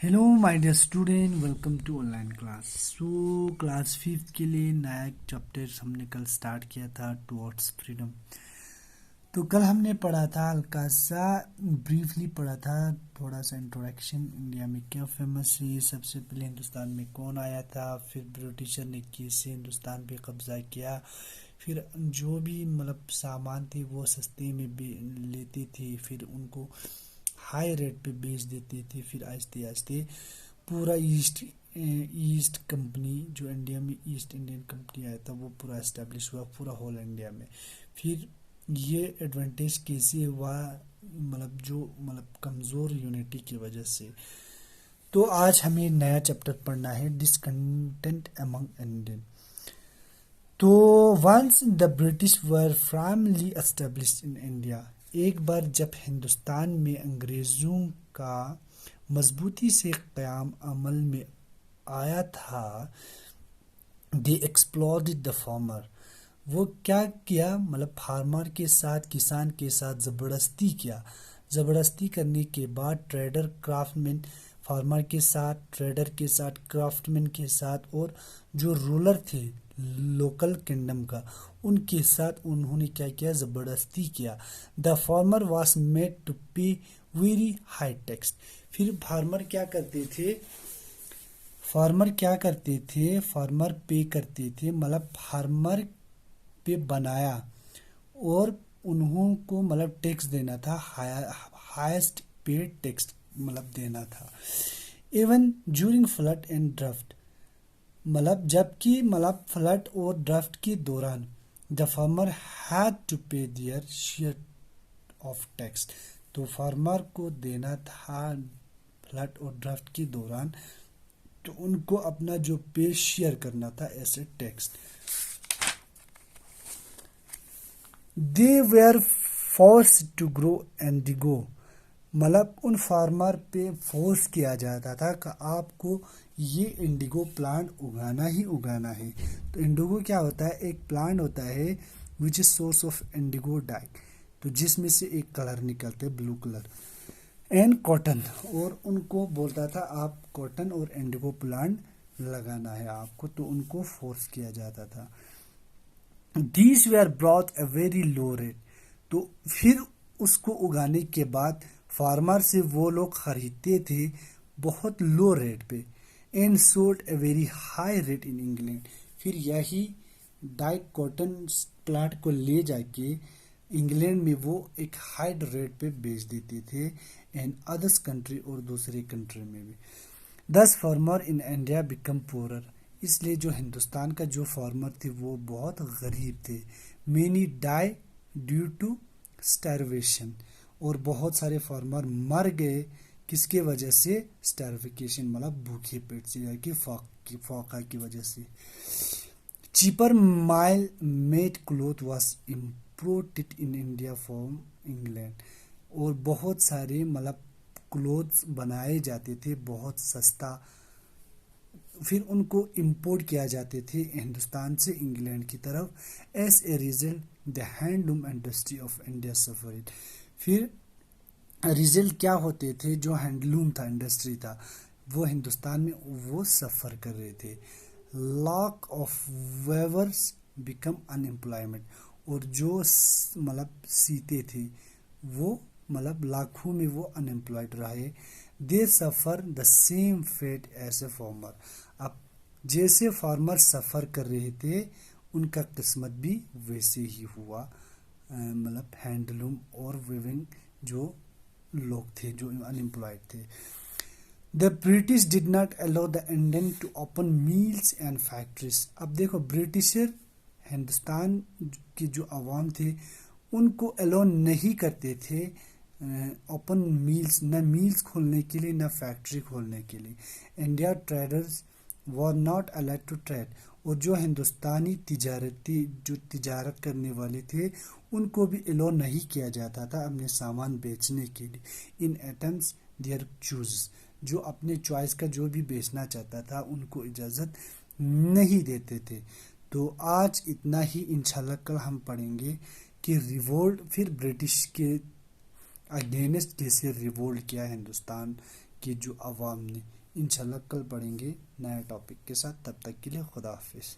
Hello my dear student, welcome to online class. Class fifth के लिए नया chapter हमने कल स्टार्ट किया था, टुवर्ड्स फ्रीडम। तो कल हमने पढ़ा था, हल्का सा ब्रीफली पढ़ा था, थोड़ा सा इंट्रोडक्शन। इंडिया में क्या फेमस है, सबसे पहले हिंदुस्तान में कौन आया था, फिर ब्रिटिशर ने कैसे हिंदुस्तान पे कब्जा किया, फिर जो भी सामान थे वो सस्ते में लेते थे, फिर उनको हाई रेट पे बेच देते थे। फिर आहिस्ते आहिस्ते पूरा ईस्ट कंपनी, जो इंडिया में ईस्ट इंडियन कंपनी आया था, वो पूरा एस्टेब्लिश हुआ पूरा होल इंडिया में। फिर ये एडवांटेज कैसे हुआ, कमज़ोर यूनिटी की वजह से। तो आज हमें नया चैप्टर पढ़ना है, डिसकंटेंट अमंग इंडियन। तो once the British were firmly established in India, एक बार जब हिंदुस्तान में अंग्रेज़ों का मजबूती से क़याम अमल में आया था, दे एक्सप्लॉइटेड द फार्मर। वो क्या किया, फार्मर के साथ, किसान के साथ ज़बरदस्ती किया। ज़बरदस्ती करने के बाद ट्रेडर क्राफ्टमैन, फार्मर के साथ, ट्रेडर के साथ, क्राफ्टमैन के साथ, और जो रूलर थे लोकल किंगडम का, उनके साथ उन्होंने क्या किया, ज़बरदस्ती किया। The farmer was made to pay very high tax. फिर फार्मर क्या करते थे, फार्मर पे करते थे, फार्मर पे बनाया, और उन्हों को टैक्स देना था, हाईएस्ट पेड टैक्स देना था। Even during flood and draft, जबकि फ्लड और ड्राफ्ट के दौरान द फार्मर हैड टू पे देयर शेयर ऑफ टैक्स। तो फार्मर को देना था फ्लड और ड्राफ्ट के दौरान, तो उनको अपना जो पे शेयर करना था ऐसे tax. They were force to grow indigo, उन फार्मर पे फोर्स किया जाता था कि आपको ये इंडिगो प्लांट उगाना ही उगाना है। तो इंडिगो क्या होता है, एक प्लांट होता है which is source of Indigo die, तो जिसमें से एक कलर निकलते है, ब्लू कलर। एंड कॉटन, और उनको बोलता था आप कॉटन और इंडिगो प्लांट लगाना है आपको, तो उनको फोर्स किया जाता था। These where brought a very low rate, तो फिर उसको उगाने के बाद फार्मर से वो लोग खरीदते थे बहुत लो रेट पे, and sold a very high rate in England. फिर यही डाई कॉटन प्लांट को ले जाके इंग्लैंड में वो एक हाई रेट पे बेच देते थे, एंड अदर्स कंट्री, और दूसरे कंट्री में भी। दस फार्मर इन इंडिया बिकम पोरर, इसलिए जो हिंदुस्तान का जो फार्मर थे वो बहुत गरीब थे। Many die due to starvation, और बहुत सारे फार्मर मर गए किसके वजह से, स्टारवेशन, भूखे पेट से, या कि फाका की वजह से। Cheaper mile made cloth was imported in India from England, और बहुत सारे क्लोथ्स बनाए जाते थे बहुत सस्ता, फिर उनको इंपोर्ट किया जाते थे हिंदुस्तान से इंग्लैंड की तरफ। As a result the handloom industry of India suffered. फिर रिजल्ट क्या होते थे, जो हैंडलूम था, इंडस्ट्री था, वो हिंदुस्तान में वो सफ़र कर रहे थे। Lock of weavers become unemployment, और जो सीते थे वो लाखों में वो अनएम्प्लॉयड रहे। They suffer the same fate as a farmer, अब जैसे फार्मर सफ़र कर रहे थे उनका किस्मत भी वैसे ही हुआ। हैंडलूम और वीविंग जो लोग थे जो अनएम्प्लॉयड थे। The British did not allow the Indian to open mills and factories. अब देखो, ब्रिटिशर हिंदुस्तान की जो आवाम थे उनको अलाउ नहीं करते थे ओपन मिल्स, न मिल्स खोलने के लिए, न फैक्ट्री खोलने के लिए। India traders were not allowed to trade, और जो हिंदुस्तानी जो तिजारत करने वाले थे उनको भी अलाउ नहीं किया जाता था अपने सामान बेचने के लिए। इन एटम्स देयर चूज, जो अपने चॉइस का जो भी बेचना चाहता था उनको इजाज़त नहीं देते थे। तो आज इतना ही, इंशाल्लाह कल हम पढ़ेंगे कि रिवोल्ट, फिर ब्रिटिश के अगेंस्ट कैसे रिवोल्ट किया हिंदुस्तान कि जो अवाम ने। इंशाल्लाह कल पढ़ेंगे नया टॉपिक के साथ, तब तक के लिए खुदा हाफिज़।